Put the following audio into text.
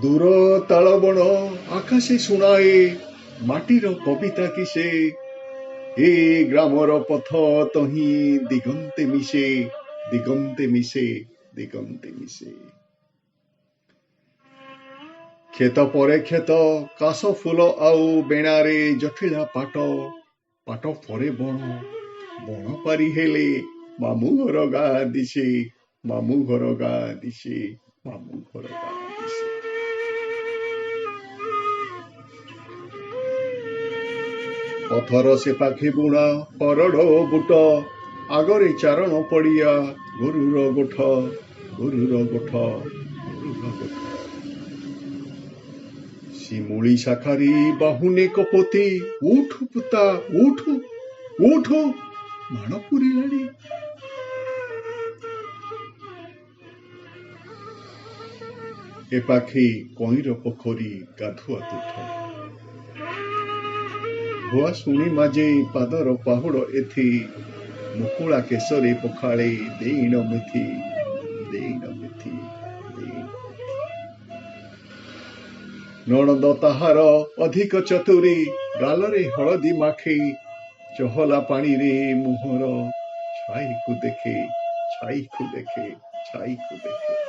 दूर तालबण आकाशे शुणाए माटीर कविता किसे ए ग्रामर पथ तही दिगंते मिशे दिगंते मिशे दिगंते मिशे खेत परे खेत काश फूल आउ बेणारे जटिला पाट पाट परे बण बण पारी हेले मामू घर गा दिशे मामू घर गा दिशे मामू घर गा दिशे पथर से पाखे बुणा हरड़ बुट आगरे चारण पड़िया गोरुर गोठ गोरुर गोठ गोरुर गोठ शिमुली शाखारी बाहुने कपोती उठ पुता उठ उठ माण पुरिलाणी ए पाखे कईर पोखरी गाधुआ तुठ भुआ शुणी माजे पादर पाहुड़ एथि मुकुला केसरे पखाळे देईन मेथी देईन मेथी देईन नणद ताहार अधिक चतुरी गालरे हलदी माखे चहला पानी रे मुहर छाई को देखे छाई को देखे छाई को देखे